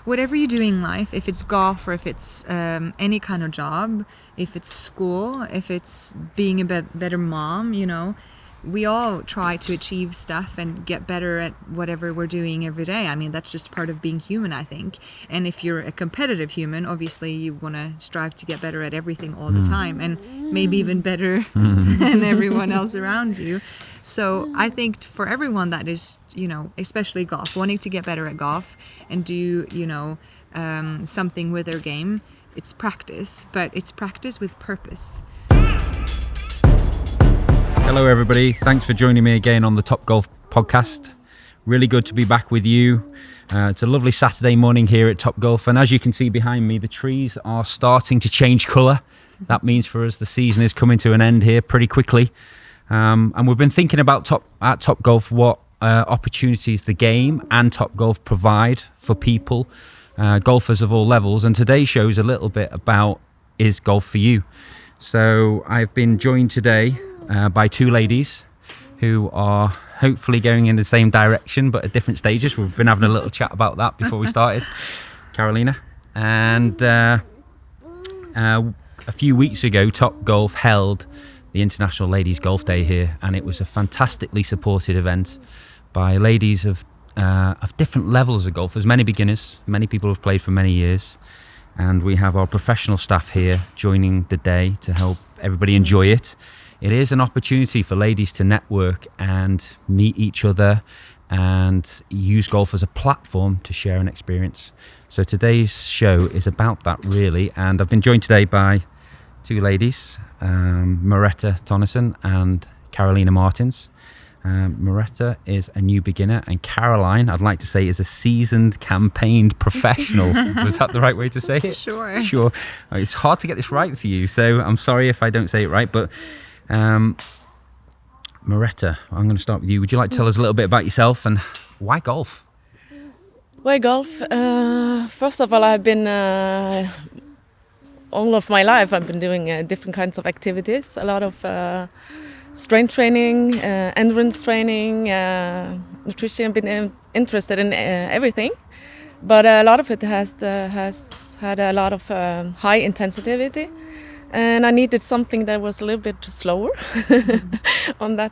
whatever you do in life, if it's golf or if it's any kind of job, if it's school, if it's being a better mom, you know, we all try to achieve stuff and get better at whatever we're doing every day. I mean, that's just part of being human, I think. And if you're a competitive human, obviously you want to strive to get better at everything all the time, and maybe even better than everyone else around you. So I think for everyone that is, you know, especially golf, wanting to get better at golf and do, you know, something with their game, it's practice, but it's practice with purpose. Hello everybody, thanks for joining me again on the Top Golf podcast. Really good to be back with you. It's a lovely Saturday morning here at Top Golf, and as you can see behind me, the trees are starting to change colour. That means for us the season is coming to an end here pretty quickly. And we've been thinking about at Top Golf what opportunities the game and Top Golf provide for people, golfers of all levels, and today's show is a little bit about, is golf for you? So I've been joined today by two ladies who are hopefully going in the same direction but at different stages. We've been having a little chat about that before we started. Carolina. And a few weeks ago, Top Golf held the International Ladies Golf Day here, and it was a fantastically supported event by ladies of different levels of golfers, many beginners, many people who've played for many years. And we have our professional staff here joining the day to help everybody enjoy it. It is an opportunity for ladies to network and meet each other and use golf as a platform to share an experience. So today's show is about that, really. And I've been joined today by two ladies, Merethe Tønnesen and Caroline Martens. Merethe is a new beginner, and Caroline, I'd like to say, is a seasoned, campaigned professional. Was that the right way to say it? Sure. Sure. It's hard to get this right for you, so I'm sorry if I don't say it right, but Merethe, I'm going to start with you. Would you like to tell us a little bit about yourself and why golf? Why golf? First of all, I've been all of my life I've been doing different kinds of activities. A lot of strength training, endurance training, nutrition. I've been interested in everything, but a lot of it has had a lot of high intensity. And I needed something that was a little bit slower on that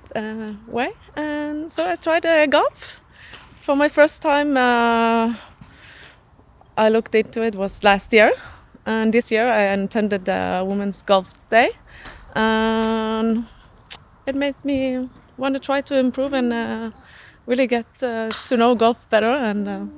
way. And so I tried golf. For my first time, I looked into it was last year. And this year I attended the Women's Golf Day. And it made me want to try to improve and really get to know golf better. And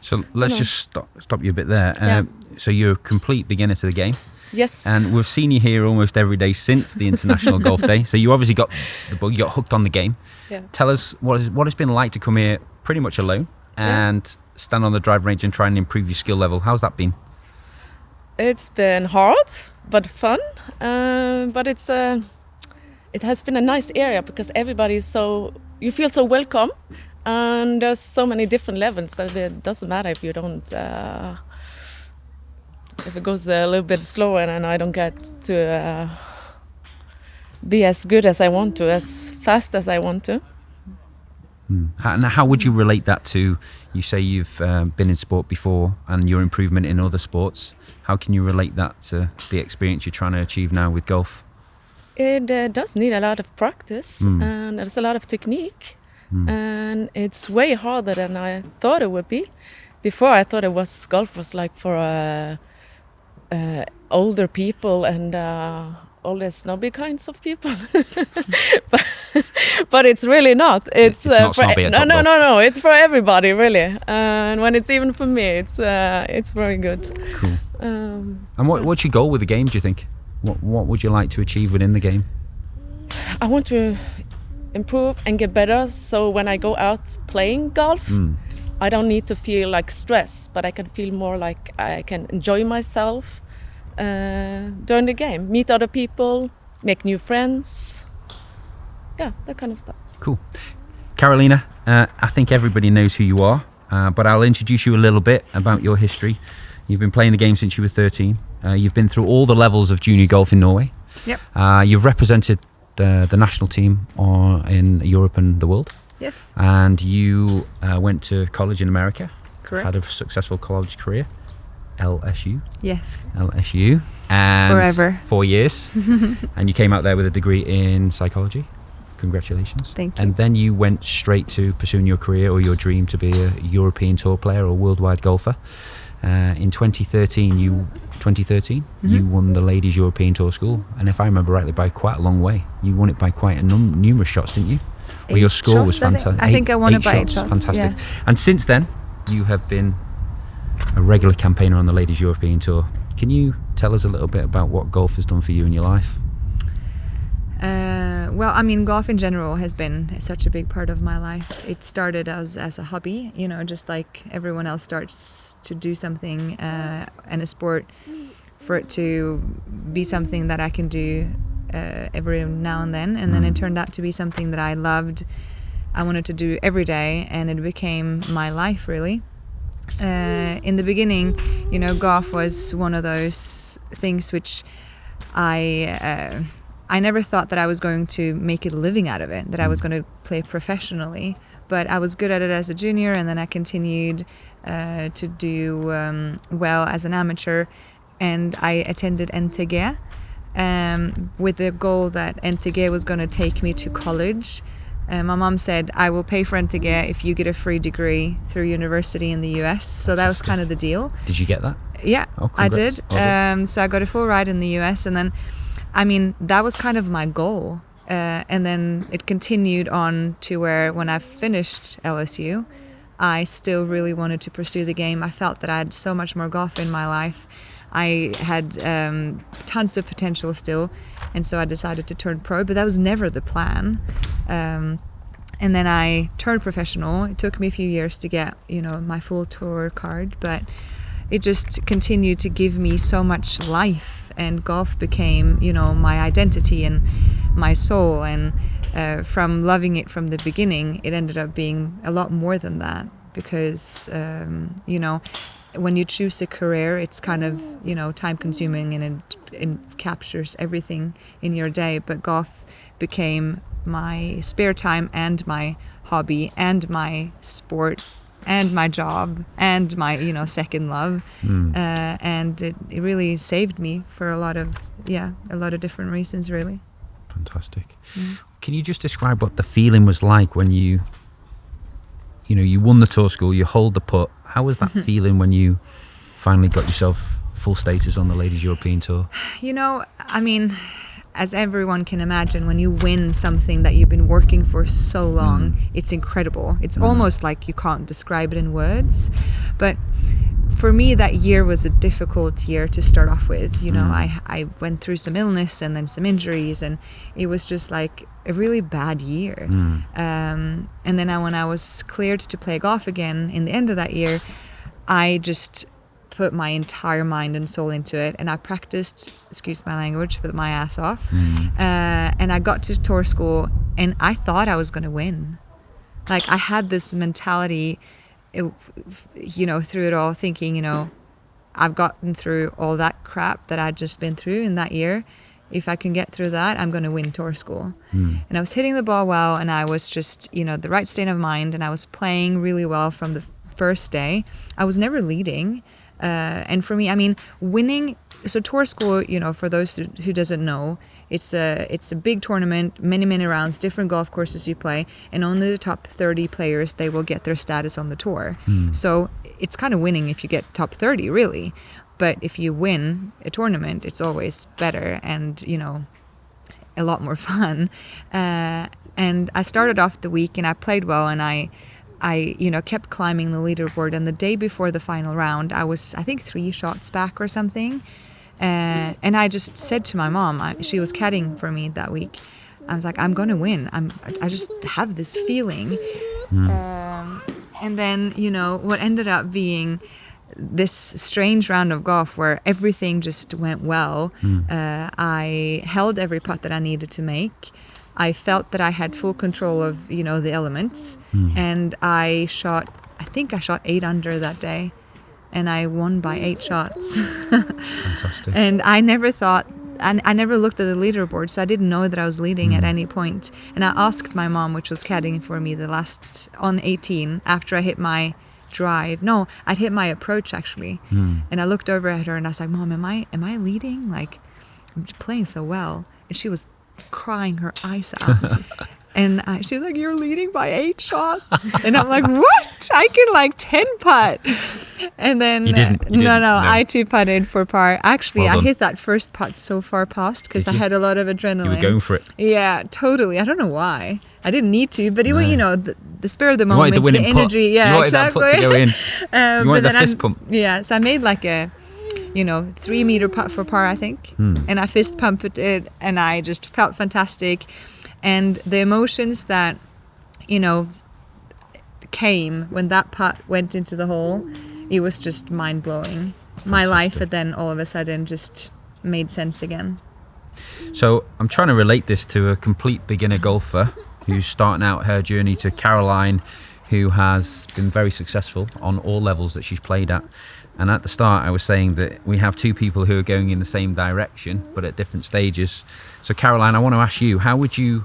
So let's just stop you a bit there. Yeah. So you're a complete beginner to the game. yes. And we've seen you here almost every day since the International Golf Day. So you obviously got the bug, you got hooked on the game. Yeah. Tell us what it's been like to come here pretty much alone and stand on the drive range and try and improve your skill level. How's that been? It's been hard, but fun. But it has been a nice area because everybody is you feel so welcome. And there's so many different levels that it doesn't matter if you don't, if it goes a little bit slower and I don't get to be as good as I want to, as fast as I want to. And how would you relate that to, you say you've been in sport before and your improvement in other sports? How can you relate that to the experience you're trying to achieve now with golf? It does need a lot of practice and there's a lot of technique. And it's way harder than I thought it would be. Before I thought golf was like for older people and all the snobby kinds of people. but it's really not. It's not snobby at Top Golf. No. It's for everybody, really. And when it's even for me, it's very good. Cool. And what's your goal with the game, do you think? What would you like to achieve within the game? I want to improve and get better, so when I go out playing golf, I don't need to feel like stress, but I can feel more like I can enjoy myself during the game, meet other people, make new friends, that kind of stuff. Cool. Carolina, I think everybody knows who you are, but I'll introduce you a little bit about your history. You've been playing the game since you were 13. You've been through all the levels of junior golf in Norway. Yep. You've represented the national team in Europe and the world. Yes. And you went to college in America. Correct. Had a successful college career, LSU. Yes. LSU. And Forever. 4 years. And you came out there with a degree in psychology. Congratulations. Thank you. And then you went straight to pursuing your career or your dream to be a European tour player or worldwide golfer. In 2013, you won the Ladies European Tour School, and if I remember rightly, by quite a long way. You won it by quite a numerous shots, didn't you? Well, your score was fantastic. I think I won it by 8 shots. Fantastic. Yeah. And since then, you have been a regular campaigner on the Ladies European Tour. Can you tell us a little bit about what golf has done for you in your life? Well, I mean, golf in general has been such a big part of my life. It started as a hobby, you know, just like everyone else starts to do something in a sport, for it to be something that I can do every now and then. And then it turned out to be something that I loved. I wanted to do every day, and it became my life, really. In the beginning, you know, golf was one of those things which I never thought that I was going to make a living out of it, that I was going to play professionally. But I was good at it as a junior, and then I continued to do well as an amateur. And I attended NTG with the goal that NTG was going to take me to college. My mom said, I will pay for NTG if you get a free degree through university in the US. So that was kind of the deal. Did you get that? Yeah, oh, I did. Well so I got a full ride in the US, and then, I mean, that was kind of my goal. And then it continued on to where when I finished LSU, I still really wanted to pursue the game. I felt that I had so much more golf in my life. I had tons of potential still, and so I decided to turn pro, but that was never the plan. And then I turned professional. It took me a few years to get, you know, my full tour card, but it just continued to give me so much life, and golf became, you know, my identity and my soul. And from loving it from the beginning, it ended up being a lot more than that, because, you know, when you choose a career, it's kind of, you know, time consuming, and it captures everything in your day. But golf became my spare time and my hobby and my sport and my job and my, you know, second love. And it really saved me for a lot of different reasons, really. Fantastic. Can you just describe what the feeling was like when you won the tour school, you hold the putt? How was that feeling when you finally got yourself full status on the Ladies European Tour? You know, I mean, as everyone can imagine, when you win something that you've been working for so long, it's incredible. It's almost like you can't describe it in words. But for me, that year was a difficult year to start off with. You know, I went through some illness and then some injuries, and it was just like a really bad year. And then when I was cleared to play golf again in the end of that year, I just put my entire mind and soul into it, and I practiced, excuse my language, but my ass off. And I got to tour school, and I thought I was going to win. Like, I had this mentality, you know, through it all, thinking, you know, I've gotten through all that crap that I'd just been through in that year. If I can get through that, I'm going to win tour school. And I was hitting the ball well, and I was just, you know, the right state of mind, and I was playing really well from the first day. I was never leading. And for me, I mean, winning, so tour school, you know, for those who doesn't know, it's a big tournament, many rounds, different golf courses you play, and only the top 30 players, they will get their status on the tour. So it's kind of winning if you get top 30, really. But if you win a tournament, it's always better and, you know, a lot more fun. And I started off the week, and I played well, and I you know, kept climbing the leaderboard. And the day before the final round, I was, I think, 3 shots back or something. And I just said to my mom, she was caddying for me that week, I was like, I'm going to win. I just have this feeling. And then, you know, what ended up being this strange round of golf where everything just went well. I held every putt that I needed to make. I felt that I had full control of, you know, the elements, and I think I shot 8 under that day, and I won by 8 shots. Fantastic. And I never thought, I never looked at the leaderboard, so I didn't know that I was leading at any point. And I asked my mom, which was caddying for me the last, on 18, after I hit my drive. No, I'd hit my approach actually. And I looked over at her and I was like, Mom, am I leading? Like, I'm playing so well. And she was crying her eyes out. And she was like, you're leading by 8 shots. And I'm like, what? I can like 10 putt. And then, You didn't. No, No. I 2-putted for par. Actually, Well I done. hit that first putt so far past because Did I you? had a lot of adrenaline. You were going for it. Yeah, totally. I don't know why. I didn't need to, but it was, No. you know, the spur of the You moment, wanted the winning putt. energy. Yeah, You wanted exactly. that putt to go in. You but wanted the then fist pump. Yeah, so I made like a, 3-meter putt for par, I think. And I fist pumped it, and I just felt fantastic. And the emotions that, came when that putt went into the hole, it was just mind-blowing. My life, and then all of a sudden just made sense again. So I'm trying to relate this to a complete beginner golfer who's starting out her journey to Caroline, who has been very successful on all levels that she's played at. And at the start, I was saying that we have 2 people who are going in the same direction, but at different stages. So Caroline, I want to ask you, how would you,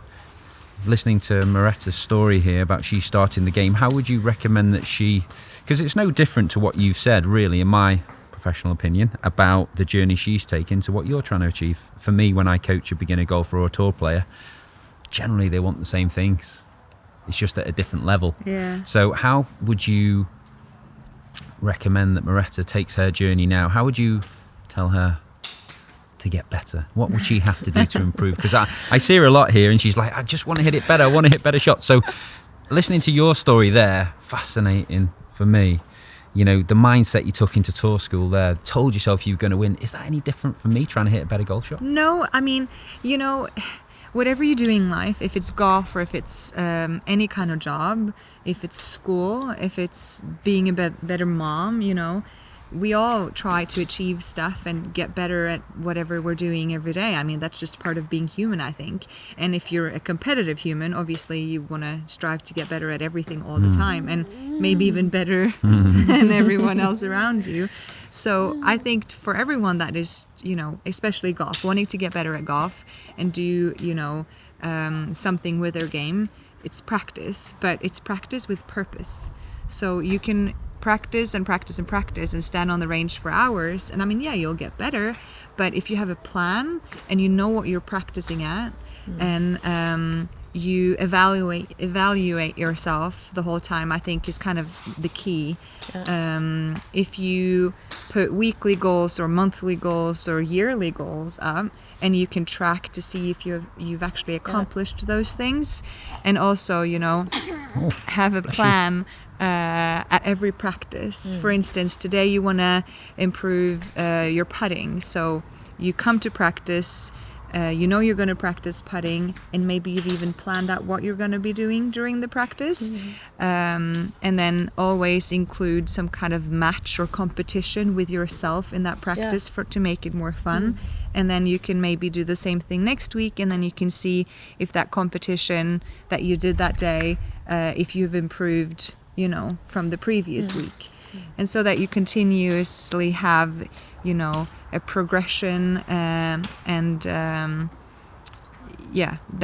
listening to Merethe's story here about she starting the game, how would you recommend that she, because it's no different to what you've said really, in my professional opinion, about the journey she's taken to what you're trying to achieve. For me, when I coach a beginner golfer or a tour player, generally they want the same things. It's just at a different level. Yeah. So how would you recommend that Merethe takes her journey now? How would you tell her to get better? What would she have to do to improve? Because I see her a lot here and she's like, I just want to hit it better. I want to hit better shots. So listening to your story there, fascinating for me. The mindset you took into tour school there, told yourself you were going to win. Is that any different from me trying to hit a better golf shot? No, I mean, whatever you do in life, if it's golf or if it's any kind of job, if it's school, if it's being a better mom, we all try to achieve stuff and get better at whatever we're doing every day. I mean, that's just part of being human, I think. And if you're a competitive human, obviously you want to strive to get better at everything all the time, and maybe even better than everyone else around you. So I think for everyone that is, especially golf, wanting to get better at golf and do, something with their game, it's practice, but it's practice with purpose. So you can practice and practice and practice and stand on the range for hours, and I mean, yeah, you'll get better, but if you have a plan and you know what you're practicing at, and you evaluate yourself the whole time, I think is kind of the key. If you put weekly goals or monthly goals or yearly goals up, and you can track to see if you've actually accomplished those things, and also have a plan at every practice. For instance, today you want to improve your putting, so you come to practice, you're going to practice putting, and maybe you've even planned out what you're going to be doing during the practice, and then always include some kind of match or competition with yourself in that practice to make it more fun. And then you can maybe do the same thing next week, and then you can see if that competition that you did that day, if you've improved from the previous week. And so that you continuously have, a progression, and that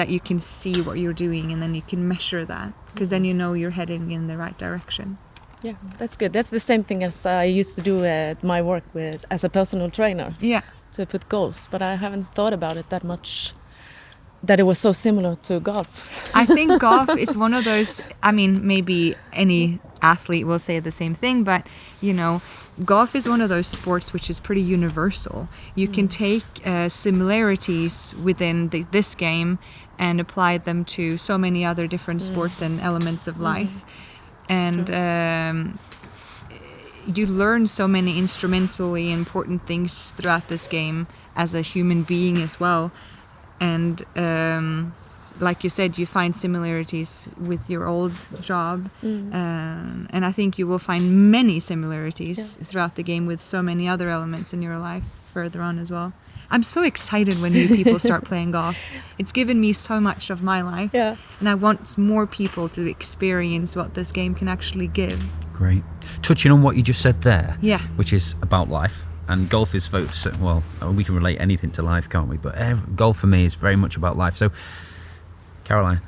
you can see what you're doing, and then you can measure that, because then you're heading in the right direction. Yeah, that's good. That's the same thing as I used to do at my work as a personal trainer. Yeah. To put goals, but I haven't thought about it that much, that it was so similar to golf. I think golf is one of those, I mean, maybe any athlete will say the same thing, but golf is one of those sports which is pretty universal. You can take similarities within this game and apply them to so many other different sports and elements of life. And you learn so many instrumentally important things throughout this game as a human being as well. And like you said, you find similarities with your old job, and I think you will find many similarities throughout the game with so many other elements in your life further on as well. I'm so excited when new people start playing golf. It's given me so much of my life, and I want more people to experience what this game can actually give. Great. Touching on what you just said there, Yeah. which is about life. And golf is, well, we can relate anything to life, can't we? But golf for me is very much about life. So, Carolina,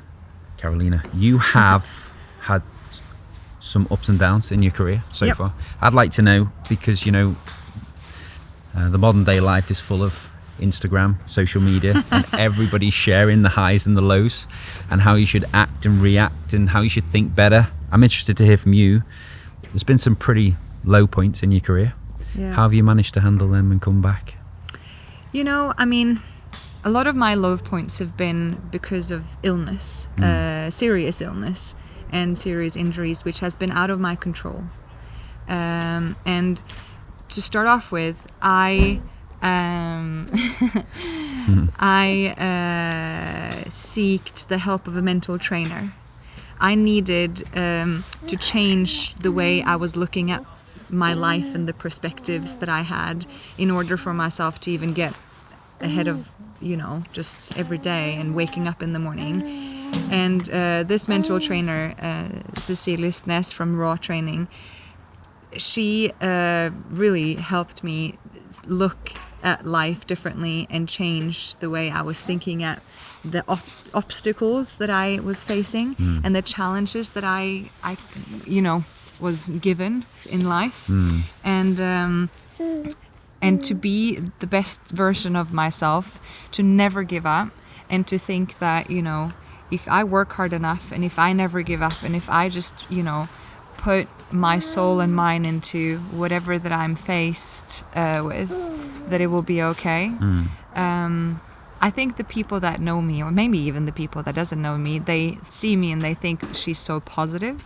you have had some ups and downs in your career so Yep. far. I'd like to know, because the modern day life is full of Instagram, social media, and everybody's sharing the highs and the lows, and how you should act and react, and how you should think better. I'm interested to hear from you. There's been some pretty low points in your career. Yeah. How have you managed to handle them and come back? A lot of my low points have been because of illness, serious illness and serious injuries, which has been out of my control. And to start off with, I seeked the help of a mental trainer. I needed to change the way I was looking at my life and the perspectives that I had in order for myself to even get ahead of, just every day and waking up in the morning. And this mental trainer, Cecilie Snes from Raw Training, she really helped me look at life differently and change the way I was thinking at the obstacles that I was facing and the challenges that I was given in life, and to be the best version of myself, to never give up, and to think that if I work hard enough, and if I never give up, and if I just put my soul and mind into whatever that I'm faced with, that it will be okay. I think the people that know me, or maybe even the people that doesn't know me, they see me and they think she's so positive.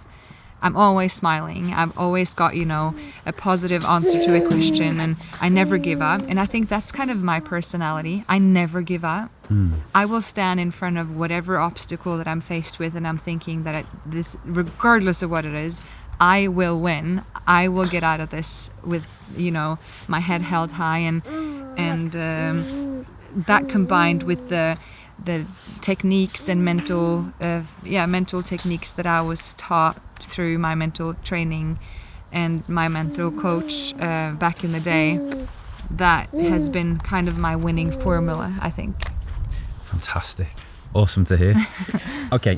I'm always smiling. I've always got, a positive answer to a question, and I never give up. And I think that's kind of my personality. I never give up. I will stand in front of whatever obstacle that I'm faced with, and I'm thinking that regardless of what it is, I will win. I will get out of this with, my head held high, and that combined with the techniques and mental techniques that I was taught through my mental training and my mental coach back in the day, that has been kind of my winning formula, I think. Fantastic. Awesome to hear. Okay,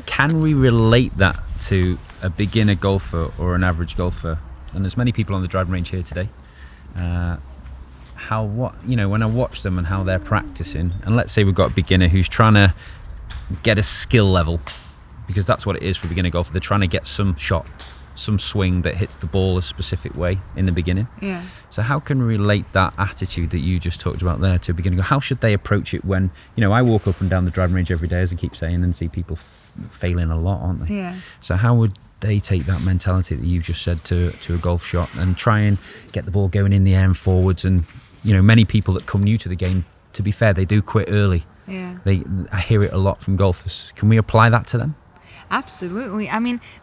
can we relate that to a beginner golfer or an average golfer? And there's many people on the driving range here today. When I watch them and how they're practicing, and let's say we've got a beginner who's trying to get a skill level, because that's what it is for a beginner golfer. They're trying to get some shot, some swing that hits the ball a specific way in the beginning. Yeah. So how can we relate that attitude that you just talked about there to a beginner? How should they approach it when, I walk up and down the driving range every day, as I keep saying, and see people failing a lot, aren't they? Yeah. So how would they take that mentality that you just said to a golf shot and try and get the ball going in the air and forwards? And many people that come new to the game, to be fair, they do quit early. Yeah. I hear it a lot from golfers. Can we apply that to them? Absolutely.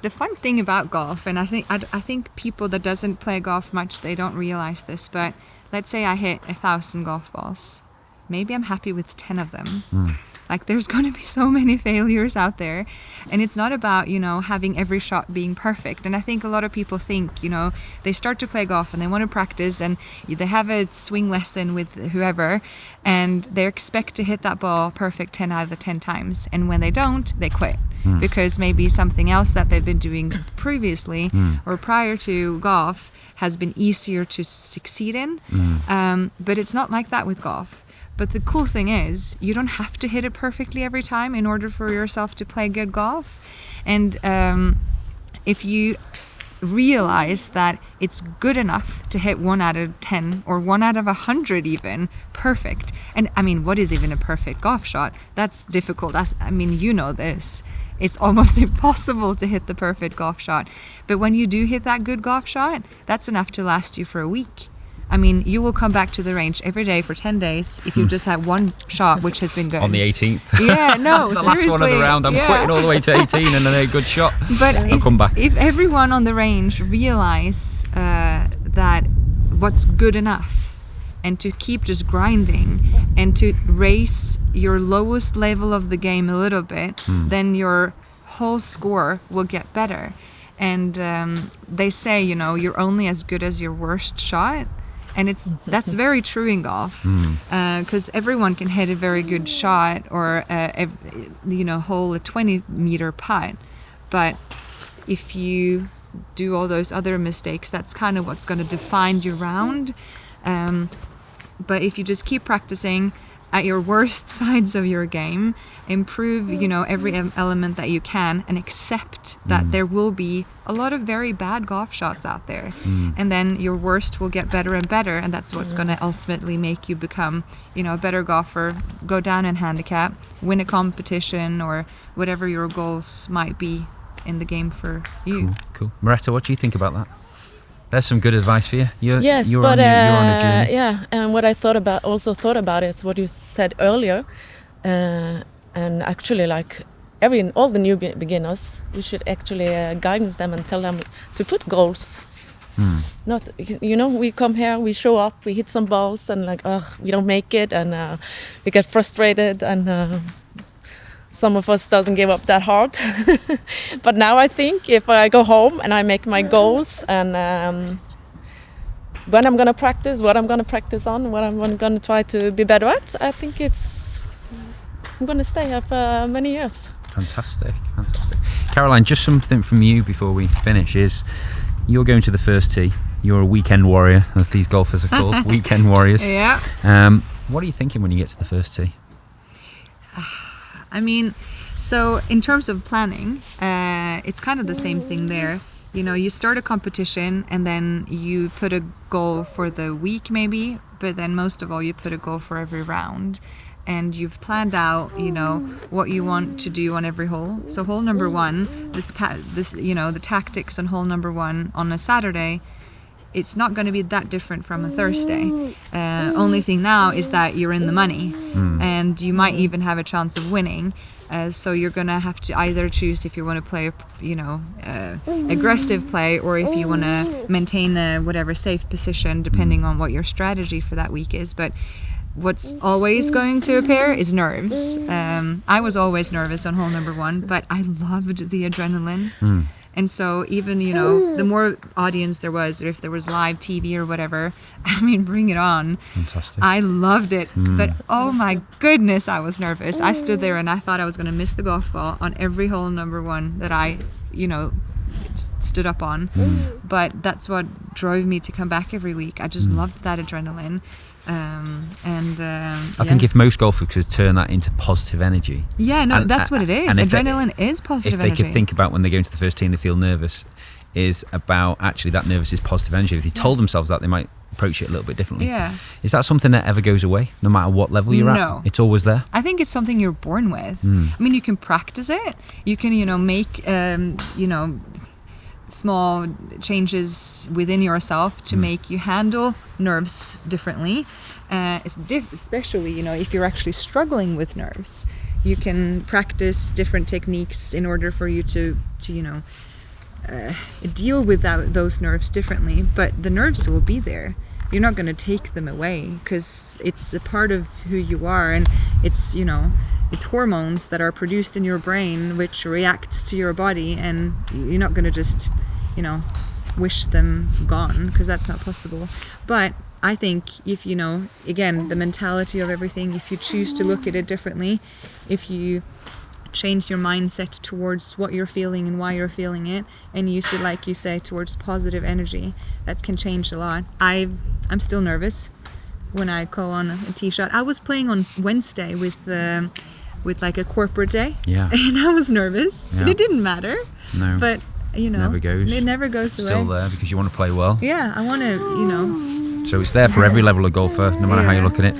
The fun thing about golf, and I think people that doesn't play golf much, they don't realize this, but let's say I hit 1,000 golf balls. Maybe I'm happy with 10 of them. Like, there's going to be so many failures out there, and it's not about, having every shot being perfect. And I think a lot of people think, they start to play golf and they want to practice, and they have a swing lesson with whoever, and they expect to hit that ball perfect 10 out of the 10 times. And when they don't, they quit, because maybe something else that they've been doing previously or prior to golf has been easier to succeed in. But it's not like that with golf. But the cool thing is, you don't have to hit it perfectly every time in order for yourself to play good golf. And if you realize that it's good enough to hit 1 out of 10 or 1 out of 100 even perfect. And what is even a perfect golf shot? That's difficult. This. It's almost impossible to hit the perfect golf shot. But when you do hit that good golf shot, that's enough to last you for a week. You will come back to the range every day for 10 days if you just had one shot which has been good. On the 18th. Yeah, no, the seriously. last one of the round, I'm quitting all the way to 18 and then a good shot. But I'll come back. If everyone on the range realize that what's good enough, and to keep just grinding and to raise your lowest level of the game a little bit, then your whole score will get better. And they say, you're only as good as your worst shot. And that's very true in golf, because everyone can hit a very good shot or hole a 20-meter putt, but if you do all those other mistakes. That's kind of what's going to define your round. But if you just keep practicing at your worst sides of your game, improve, every element that you can, and accept that there will be a lot of very bad golf shots out there. And then your worst will get better and better, and that's what's going to ultimately make you become, a better golfer, go down in handicap, win a competition, or whatever your goals might be in the game for you. Cool. Merethe, what do you think about that? There's some good advice for you. You're on a journey. Yeah, and what I thought about is what you said earlier, and actually, like all the new beginners, we should actually guidance them and tell them to put goals. Not, we come here, we show up, we hit some balls, and we don't make it, and we get frustrated, and some of us doesn't give up that hard. But now I think if I go home and I make my goals, and when I'm going to practice, what I'm going to practice on, what I'm going to try to be better at, I think I'm going to stay here for many years. Fantastic. Caroline, just something from you before we finish is, you're going to the first tee. You're a weekend warrior, as these golfers are called, weekend warriors. Yeah. What are you thinking when you get to the first tee? I mean, so in terms of planning, it's kind of the same thing there. You start a competition and then you put a goal for the week maybe, but then most of all you put a goal for every round. And you've planned out, what you want to do on every hole. So hole number one, the tactics on hole number one on a Saturday, it's not going to be that different from a Thursday. Only thing now is that you're in the money, and you might even have a chance of winning. So you're going to have to either choose if you want to play, aggressive play, or if you want to maintain a whatever safe position, depending on what your strategy for that week is. But what's always going to appear is nerves. I was always nervous on hole number one, but I loved the adrenaline. And so even, the more audience there was, or if there was live TV or whatever, bring it on. Fantastic. I loved it. But oh my goodness, I was nervous. I stood there and I thought I was going to miss the golf ball on every hole number one that I, stood up on. But that's what drove me to come back every week. I just loved that adrenaline. I think if most golfers could turn that into positive energy. Yeah, no, that's what it is. Adrenaline is positive energy. If they could think about when they go into the first tee and they feel nervous, is about actually that nervous is positive energy. If they told themselves that, they might approach it a little bit differently. Yeah. Is that something that ever goes away, no matter what level you're at? No. It's always there? I think it's something you're born with. You can practice it. You can, make, small changes within yourself to make you handle nerves differently. Especially, if you're actually struggling with nerves, you can practice different techniques in order for you to deal with those nerves differently. But the nerves will be there. You're not going to take them away, because it's a part of who you are, and it's it's hormones that are produced in your brain which reacts to your body, and you're not going to just wish them gone, because that's not possible. But I think if again, the mentality of everything, if you choose to look at it differently, if you change your mindset towards what you're feeling and why you're feeling it, and use it, like you say, towards positive energy, that can change a lot. I'm still nervous when I go on a tee shot. I was playing on Wednesday with like a corporate day, and I was nervous, but it didn't matter. No, but it never goes away. Still there because you want to play well. Yeah, I want to, So it's there for every level of golfer, no matter how you look at it.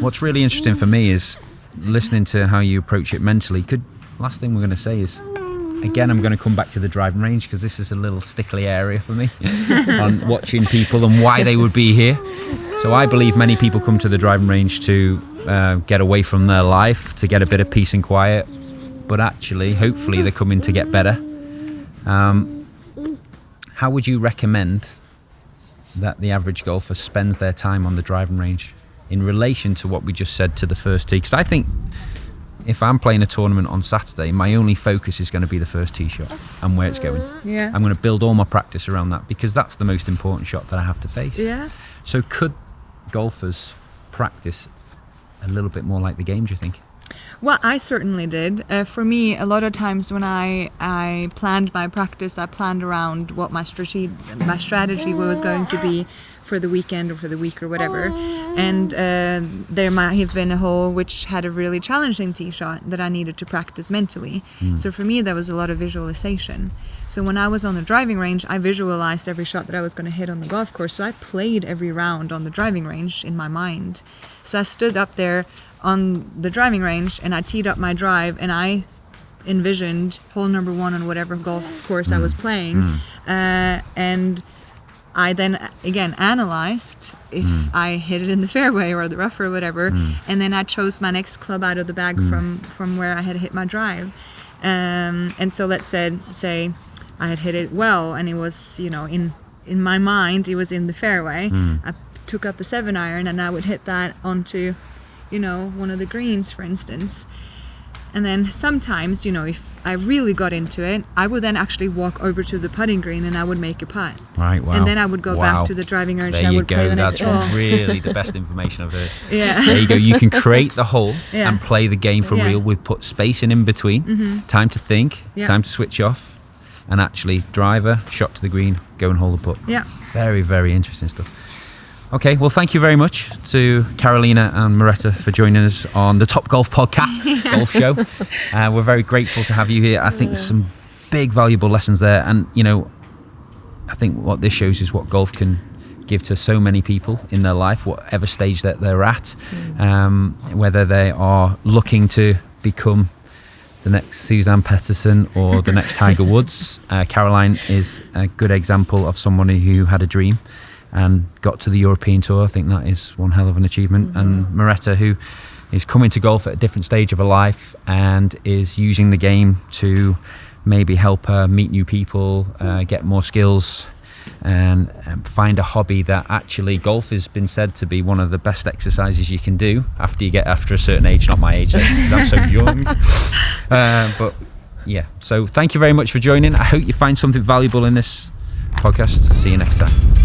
What's really interesting for me is listening to how you approach it mentally. Last thing we're going to say is, again, I'm going to come back to the driving range, because this is a little stickly area for me on watching people and why they would be here. So I believe many people come to the driving range to get away from their life, to get a bit of peace and quiet, but actually, hopefully, they're coming to get better. How would you recommend that the average golfer spends their time on the driving range in relation to what we just said to the first tee? Because I think if I'm playing a tournament on Saturday, my only focus is going to be the first tee shot and where it's going. Yeah. I'm going to build all my practice around that, because that's the most important shot that I have to face. Yeah. So could golfers practice a little bit more like the game, do you think? Well, I certainly did. For me, a lot of times when I planned my practice, I planned around what my strategy was going to be for the weekend or for the week or whatever. And there might have been a hole which had a really challenging tee shot that I needed to practice mentally. So for me, there was a lot of visualization. So when I was on the driving range, I visualized every shot that I was going to hit on the golf course. So I played every round on the driving range in my mind. So I stood up there on the driving range and I teed up my drive and I envisioned hole number 1 on whatever golf course I was playing. And I then again analyzed if I hit it in the fairway or the rough or whatever, and then I chose my next club out of the bag from where I had hit my drive. And so let's say I had hit it well and it was, you know, in my mind it was in the fairway. I took up a 7-iron and I would hit that onto, you know, one of the greens, for instance. And then sometimes, you know, if I really got into it, I would then actually walk over to the putting green and I would make a putt. Right, wow. And then I would go back to the driving range and I would play the next hole. That's really the best information I've heard. Yeah. There you go. You can create the hole and play the game for real with put spacing in between, time to think, time to switch off, and actually driver, shot to the green, go and hold the putt. Yeah. Very, very interesting stuff. Okay, well, thank you very much to Carolina and Merethe for joining us on the Top Golf podcast, golf show. We're very grateful to have you here. I think there's some big, valuable lessons there. And, you know, I think what this shows is what golf can give to so many people in their life, whatever stage that they're at, whether they are looking to become the next Suzanne Petterson or the next Tiger Woods. Caroline is a good example of somebody who had a dream and got to the European Tour. I think that is one hell of an achievement. And Merethe, who is coming to golf at a different stage of her life and is using the game to maybe help her meet new people, get more skills, and find a hobby that actually golf has been said to be one of the best exercises you can do after you get after a certain age. Not my age, I'm so young. But yeah, so thank you very much for joining. I hope you find something valuable in this podcast. See you next time.